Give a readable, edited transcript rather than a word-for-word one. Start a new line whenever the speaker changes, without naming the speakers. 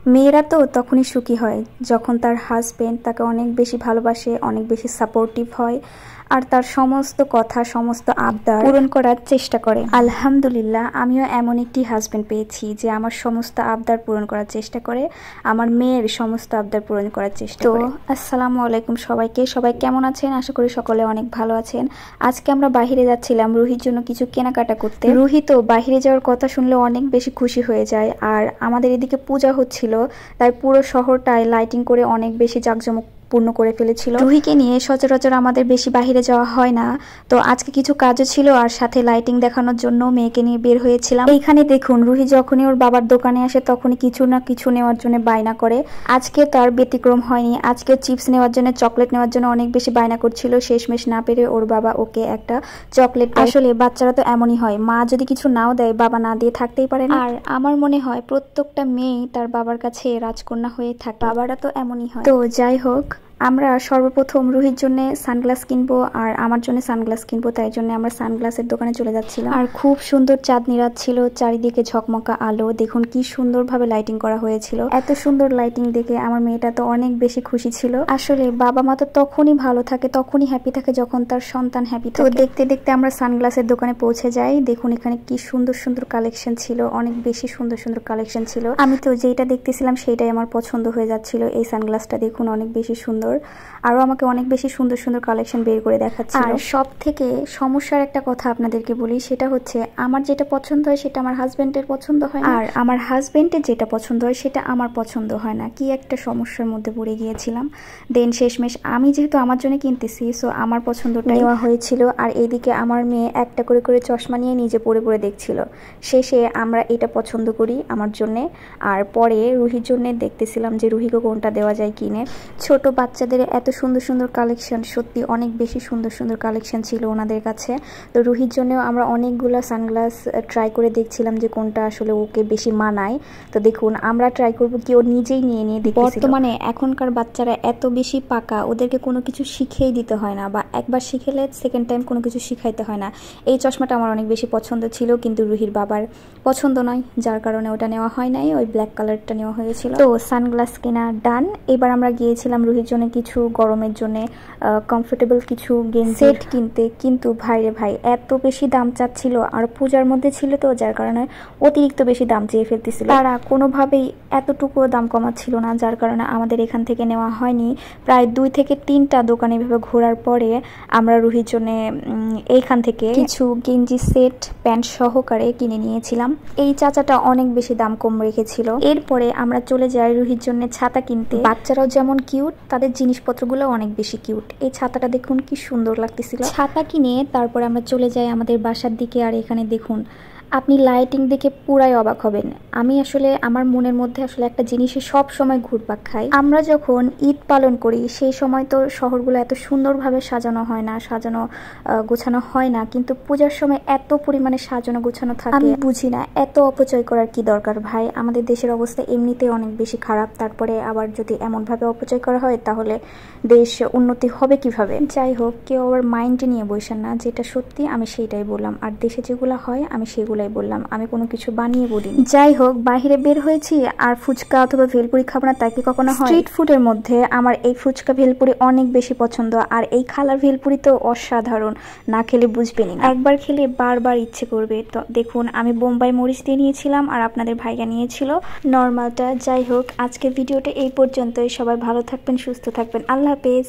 মেয়েরা তো তখনই সুখী হয় যখন তার হাজবেন্ড তাকে অনেক বেশি ভালোবাসে, অনেক বেশি সাপোর্টিভ হয় আর তার সমস্ত কথা, সমস্ত আবদার পূরণ করার চেষ্টা করে। আলহামদুলিল্লাহ, আমিও এমন একটি হাজবেন্ড পেয়েছি যে আমার সমস্ত আবদার পূরণ করার চেষ্টা করে, আমার মেয়ের সমস্ত আবদার পূরণ করার চেষ্টা করে। তো আসসালামু আলাইকুম সবাইকে। সবাই কেমন আছেন? আশা করি সকলে অনেক ভালো আছেন। আজকে আমরা বাহিরে যাচ্ছিলাম রুহির জন্য কিছু কেনাকাটা করতে। রুহি তো বাহিরে যাওয়ার কথা শুনলে অনেক বেশি খুশি হয়ে যায়। আর আমাদের এদিকে পূজা হচ্ছিল, তাই পুরো শহরটায় লাইটিং করে অনেক বেশি জাঁকজমক পূর্ণ করে ফেলেছিল। রুহিকে নিয়ে সচরাচর আমাদের বেশি বাহিরে যাওয়া হয় না, তো আজকে কিছু কাজও ছিল আর সাথে লাইটিং দেখানোর জন্য মেয়েকে নিয়ে বের হয়েছিলাম। এইখানে দেখুন, রুহি যখনই ওর বাবার দোকানে আসে তখনই কিছু না কিছু নেওয়ার জন্য বায়না করে। আজকে তার ব্যতিক্রম হয়নি। আজকে চিপস নেওয়ার জন্য, চকলেট নেওয়ার জন্য অনেক বেশি বায়না করছিল। শেষমেশ না পেরে ওর বাবা ওকে একটা চকলেট। আসলে বাচ্চারা তো এমনই হয়, মা যদি কিছু নাও দেয় বাবা না দিয়ে থাকতেই পারে না। আর আমার মনে হয় প্রত্যেকটা মেয়ে তার বাবার কাছে রাজকন্যা হয়ে থাকে, বাবারা তো এমনই হয়। তো যাই হোক, আমরা সর্বপ্রথম রুহির জন্য সানগ্লাস কিনবো আর আমার জন্য সানগ্লাস কিনবো, তাই জন্য আমরা সানগ্লাসের দোকানে চলে যাচ্ছিলাম। আর খুব সুন্দর চাঁদনি রাত ছিল, চারিদিকে ঝকমকা আলো। দেখুন কি সুন্দরভাবে লাইটিং করা হয়েছিল। এত সুন্দর লাইটিং দেখে আমার মেয়েটা তো অনেক বেশি খুশি ছিল। আসলে বাবা মা তো তখনই ভালো থাকে, তখনই হ্যাপি থাকে যখন তার সন্তান হ্যাপি থাকে। তো দেখতে দেখতে আমরা সানগ্লাসের দোকানে পৌঁছে যাই। দেখুন এখানে কি সুন্দর সুন্দর কালেকশন ছিল, অনেক বেশি সুন্দর সুন্দর কালেকশন ছিল। আমি তো যেটা দেখতেছিলাম সেটাই আমার পছন্দ হয়ে যাচ্ছিল। এই সানগ্লাসটা দেখুন অনেক বেশি সুন্দর, আরো আমাকে অনেক বেশি সুন্দর সুন্দর কালেকশন বের করে দেখাচ্ছিল। আর সব থেকে সমস্যার একটা কথা আপনাদেরকে বলি, সেটা হচ্ছে আমার যেটা পছন্দ হয় সেটা আমার হাজবেন্ডের পছন্দ হয় না, আর আমার হাজবেন্ডের যেটা পছন্দ হয় সেটা আমার পছন্দ হয় না। কি একটা সমস্যার মধ্যে পড়ে গিয়েছিলাম। দেন শেষমেশ আমি যেহেতু আমার জন্য কিনতেছি, সো আমার পছন্দটা নেওয়া হয়েছিল। আর এইদিকে আমার মেয়ে একটা করে করে চশমা নিয়ে নিজে পরে পরে দেখছিল। শেষে আমরা এটা পছন্দ করি আমার জন্যে, আর পরে রুহির জন্য দেখতেছিলাম যে রুহিকে কোনটা দেওয়া যায় কিনে। ছোট বাচ্চাদের এত সুন্দর সুন্দর কালেকশন, সত্যি অনেক বেশি সুন্দর সুন্দর কালেকশন ছিল ওনাদের কাছে। তো রুহির জন্যও আমরা অনেকগুলো সানগ্লাস ট্রাই করে দেখছিলাম যে কোনটা আসলে ওকে বেশি মানায়। তো দেখুন আমরা ট্রাই করবো কি ও নিজেই নিয়ে নিয়ে দেখি। বর্তমানে এখনকার বাচ্চারা এত বেশি পাকা, ওদেরকে কোনো কিছু শিখিয়েই দিতে হয় না, বা একবার শিখেলে সেকেন্ড টাইম কোনো কিছু শিখাইতে হয় না। এই চশমাটা আমার অনেক বেশি পছন্দ ছিল, কিন্তু রুহির বাবার পছন্দ নয়, যার কারণে ওটা নেওয়া হয় নাই। ওই ব্ল্যাক কালারটা নেওয়া হয়েছিল। তো সানগ্লাস কেনা ডান। এবার আমরা গিয়েছিলাম রুহির জন্য কিছু গরমের জন্য কমফোর্টেবল কিছু গেঞ্জি সেট কিনতে, কিন্তু ভাইরে ভাই এত বেশি দাম চাচ্ছিল, আর পূজার মধ্যে ছিল তো যার কারণে অতিরিক্ত বেশি দাম চেয়ে ফেলতেছিল। তারা কোনোভাবেই এতটুকু দাম কমাচ্ছিল না, যার কারণে আমাদের এখান থেকে নেওয়া হয়নি। প্রায় 2 থেকে 3টা দোকানে এভাবে ঘোরার পরে আমরা রুহির জন্য এইখান থেকে কিছু গেঞ্জি সেট প্যান্ট সহকারে কিনে নিয়েছিলাম। এই চাচাটা অনেক বেশি দাম কম রেখেছিল। এরপরে আমরা চলে যাই রুহির জন্য ছাতা কিনতে। বাচ্চারাও যেমন কিউট, তাদের জিনিসপত্রগুলো অনেক বেশি কিউট। এই ছাতাটা দেখুন কি সুন্দর লাগতেছিল। ছাতা কিনে তারপরে আমরা চলে যাই আমাদের বাসার দিকে। আর এখানে দেখুন, আপনি লাইটিং দেখে পুরাই অবাক হবেন। আমি আসলে আমার মনের মধ্যে আসলে একটা জিনিসে সব সময় ঘুরপাক খাই। আমরা যখন ঈদ পালন করি সেই সময় তো শহরগুলো এত সুন্দরভাবে সাজানো হয় না, সাজানো গোছানো হয় না, কিন্তু পূজার সময় এত পরিমাণে সাজানো গোছানো থাকে। আমি বুঝি না এত অপচয় করার কি দরকার ভাই। আমাদের দেশের অবস্থা এমনিতেই অনেক বেশি খারাপ, তারপরে আবার যদি এমনভাবে অপচয় করা হয় তাহলে দেশ উন্নতি হবে কিভাবে। যাই হোক, কেউ আবার মাইন্ড নিয়ে বসেন না, যেটা সত্যি আমি সেইটাই বললাম, আর দেশে যেগুলো হয় আমি সেগুলাই বললাম, আমি কোনো কিছু বানিয়ে বলিনি। যাই হোক, বাহিরে বের হয়েছি আর ফুচকা অথবা ভেলপুরি খাবো না তাই কি কখনো হয়? স্ট্রিট ফুডের মধ্যে আমার এই ফুচকা ভেলপুরি অনেক বেশি পছন্দ, আর এই খালার ভেলপুরি তো অসাধারণ, না খেলে বুঝবেনি না, একবার খেলে বারবার ইচ্ছে করবে। তো দেখুন আমি বোম্বাই মরিচ দিয়ে নিয়েছিলাম আর আপনাদের ভাইয়া নিয়েছিল নর্মালটা। যাই হোক, আজকের ভিডিওটা এই পর্যন্তই। সবাই ভালো থাকবেন, সুস্থ থাকবেন, আল্লাহ হাফেজ।